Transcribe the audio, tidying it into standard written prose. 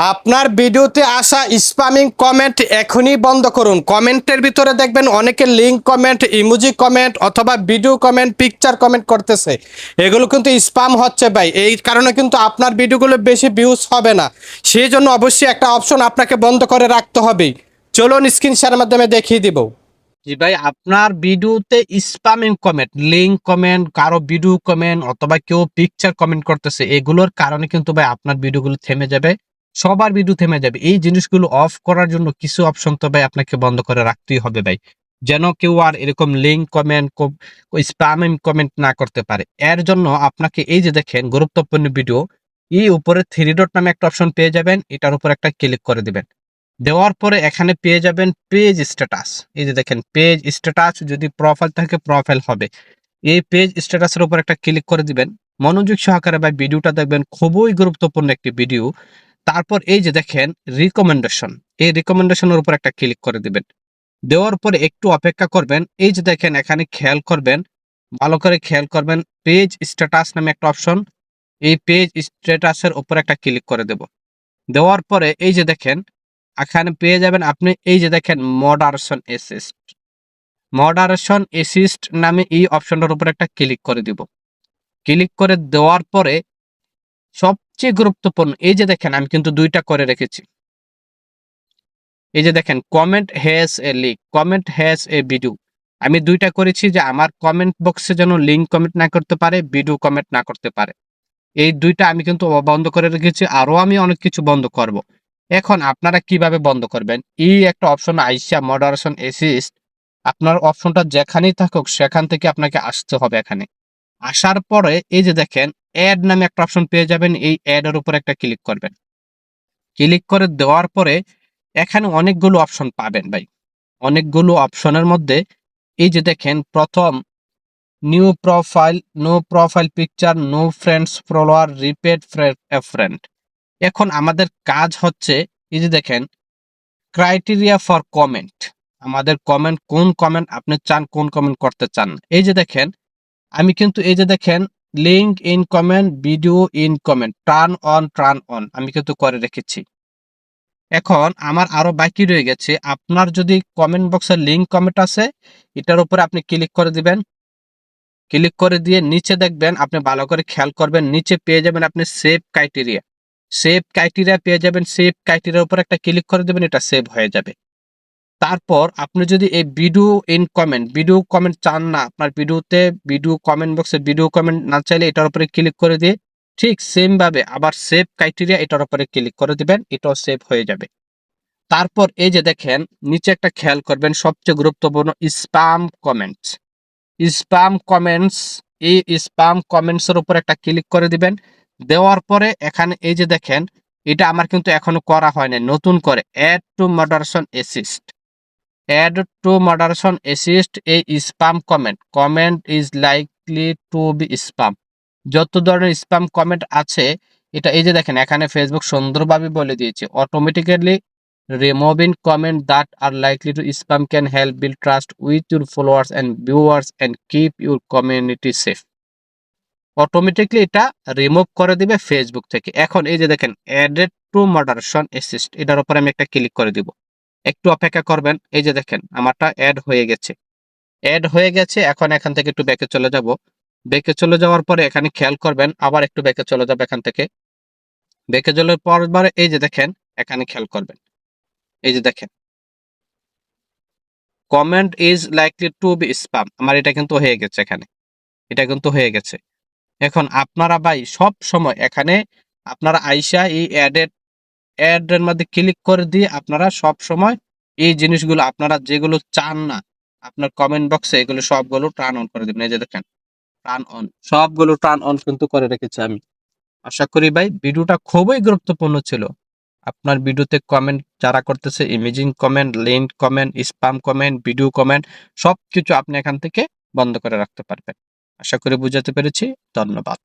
আপনার ভিডিওতে আসা স্প্যামিং কমেন্ট এখনই বন্ধ করুন। কমেন্টের ভিতরে দেখবেন অনেকে লিঙ্ক কমেন্ট, ইমোজি কমেন্ট অথবা ভিডিও কমেন্ট, পিকচার কমেন্ট করতেছে। এগুলো কিন্তু স্প্যাম হচ্ছে ভাই। এই কারণে কিন্তু আপনার ভিডিওগুলো বেশি ভিউজ হবে না। সেই জন্য অবশ্যই একটা অপশন আপনাকে বন্ধ করে রাখতে হবে। চলুন স্ক্রিন শেয়ারের মাধ্যমে দেখিয়ে দিব। জি ভাই, আপনার ভিডিওতে স্প্যামিং কমেন্ট, লিঙ্ক কমেন্ট, কারো ভিডিও কমেন্ট অথবা কেউ পিকচার কমেন্ট করতেছে, এগুলোর কারণে কিন্তু ভাই আপনার ভিডিওগুলো থেমে যাবে। সবার ভিডিও থেমে যাবে। এই জিনিসগুলো অফ করার জন্য কিছু অপশন তো ভাই আপনাকে বন্ধ করে রাখতেই হবে ভাই, যেন কেউ আর এরকম লিঙ্ক কমেন্ট, স্প্যামিং কমেন্ট না করতে পারে। এর জন্য আপনাকে এই যে দেখেন গুরুত্বপূর্ণ ভিডিও, এই উপরে থ্রি ডট নামে একটা অপশন পেয়ে যাবেন, এটার উপর একটা ক্লিক করে দিবেন। দেওয়ার পরে এখানে পেয়ে যাবেন পেজ স্ট্যাটাস। এই যে দেখেন পেজ স্ট্যাটাস, যদি প্রোফাইল থাকে প্রোফাইল হবে। এই পেজ স্ট্যাটাসের উপর একটা ক্লিক করে দিবেন। মনোযোগ সহকারে ভাই ভিডিওটা দেখবেন, খুবই গুরুত্বপূর্ণ একটি ভিডিও। তারপর এই যে দেখেন রিকমেন্ডেশন, এই রিকমেন্ডেশনের উপর একটা ক্লিক করে দিবেন। দেওয়ার পরে একটু অপেক্ষা করবেন। এই যে দেখেন এখানে খেয়াল করবেন, ভালো করে খেয়াল করবেন, পেজ স্ট্যাটাস নামে একটা অপশন। এই পেজ স্ট্যাটাসের উপর একটা ক্লিক করে দেব। দেওয়ার পরে এই যে দেখেন এখানে পেয়ে যাবেন আপনি, এই যে দেখেন মডারেশন অ্যাসিস্ট। মডারেশন অ্যাসিস্ট নামে এই অপশনটার উপর একটা ক্লিক করে দিব। ক্লিক করে দেওয়ার পরে সবচেয়ে গুরুত্বপূর্ণ, এই যে দেখেন আমি কিন্তু দুইটা করে রেখেছি। এই যে দেখেন comment has a link, comment has a video. আমি দুইটা করেছি যে আমার কমেন্ট বক্সে যেন লিঙ্ক কমেন্ট না করতে পারে, ভিডিও কমেন্ট না করতে পারে। এই দুইটা আমি কিন্তু বন্ধ করে রেখেছি। আরো আমি অনেক কিছু বন্ধ করব। এখন আপনারা কিভাবে বন্ধ করবেন? এই একটা অপশন আইসা মডারেশন অ্যাসিস্ট, আপনার অপশনটা যেখানেই থাকুক সেখান থেকে আপনাকে আসতে হবে। এখানে আসার পরে এই যে দেখেন অ্যাড নামে একটা অপশন পেয়ে যাবেন, এই অ্যাড এর উপর একটা ক্লিক করবেন। ক্লিক করে দেওয়ার পরে এখানে অনেকগুলো অপশন পাবেন ভাই। অনেকগুলো অপশনের মধ্যে এই যে দেখেন প্রথম new profile, no profile picture, no friends follower, repeat friend. এখন আমাদের কাজ হচ্ছে, এই যে দেখেন ক্রাইটেরিয়া ফর কমেন্ট, আমাদের কমেন্ট কোন কমেন্ট আপনি চান, কোন কমেন্ট করতে চান। এই যে দেখেন আমি কিন্তু এই যে দেখেন link in comment, video in comment, turn on আমি কিন্তু করে রেখেছি। এখন আমার আরো বাকি রয়ে গেছে। আপনার যদি কমেন্ট বক্সে লিঙ্ক কমেন্ট আছে, এটার উপরে আপনি ক্লিক করে দিবেন। ক্লিক করে দিয়ে নিচে দেখবেন, আপনি ভালো করে খেয়াল করবেন, নিচে পেয়ে যাবেন আপনি সেভ ক্রাইটেরিয়া। সেভ ক্রাইটেরিয়া পেয়ে যাবেন। সেভ ক্রাইটেরিয়ার উপর একটা ক্লিক করে দেবেন, এটা সেভ হয়ে যাবে। তারপর আপনি যদি এই ভিডিও কমেন্ট চান না, আপনার ভিডিওতে ভিডিও কমেন্ট বক্সে ভিডিও কমেন্ট না চাইলে এটার উপরে ক্লিক করে দিয়ে ঠিক সেম ভাবে আবার সেভ ক্রাইটেরিয়া এটার উপরে ক্লিক করে দিবেন, এটাও সেভ হয়ে যাবে। তারপর এই যে দেখেন নিচে একটা খেয়াল করবেন, সবচেয়ে গুরুত্বপূর্ণ স্প্যাম কমেন্টস। স্প্যাম কমেন্টস, এই স্প্যাম কমেন্টস এর উপর একটা ক্লিক করে দিবেন। দেওয়ার পরে এখানে এই যে দেখেন, এটা আমার কিন্তু এখনো করা হয়নি, নতুন করে add to moderation assist. Add to moderation assist এই spam comment is likely to be spam. যত ধরনের স্প্যাম কমেন্ট আছে, এটা এই যে দেখেন এখানে ফেসবুক সুন্দরভাবে বলে দিয়েছে, automatically removing comment that are likely to spam can help build trust with your followers and viewers and keep your community safe. Automatically এটা রিমুভ করে দিবে ফেসবুক থেকে। এখন এই যে দেখেন অ্যাডেড টু মডারেশন অ্যাসিস্ট, এটার উপর আমি একটা ক্লিক করে দিব। একটু অপেক্ষা করবেন। এই যে দেখেন আমারটা অ্যাড হয়ে গেছে। অ্যাড হয়ে গেছে। এখন এখান থেকে একটু ব্যাকে চলে যাব। ব্যাকে চলে যাওয়ার পরে এখানে খেয়াল করবেন, আবার একটু ব্যাকে চলে যাব। এখান থেকে ব্যাকে চলে পরবার এই যে দেখেন এখানে খেয়াল করবেন, এই যে দেখেন comment is likely to be spam, আমার এটা কিন্তু হয়ে গেছে। এখানে এটা কিন্তু হয়ে গেছে। এখন আপনারা ভাই সব সময় এখানে আপনারা আইসা এই অ্যাডের মধ্যে ক্লিক করে দিয়ে আপনারা সব সময় এই জিনিসগুলো আপনারা যেগুলো চান না আপনার কমেন্ট বক্সে, এগুলো সবগুলো টার্ন অন করে দিবেন। এই যে দেখেন টার্ন অন, সবগুলো টার্ন অন কিন্তু করে রেখেছি আমি। আশা করি ভাই ভিডিওটা খুবই গুরুত্বপূর্ণ ছিল। আপনার ভিডিওতে কমেন্ট যারা করতেছে, imaging comment, link comment, spam comment, video comment, সবকিছু আপনি এখান থেকে বন্ধ করে রাখতে পারবেন। আশা করি বুঝাতে পেরেছি। ধন্যবাদ।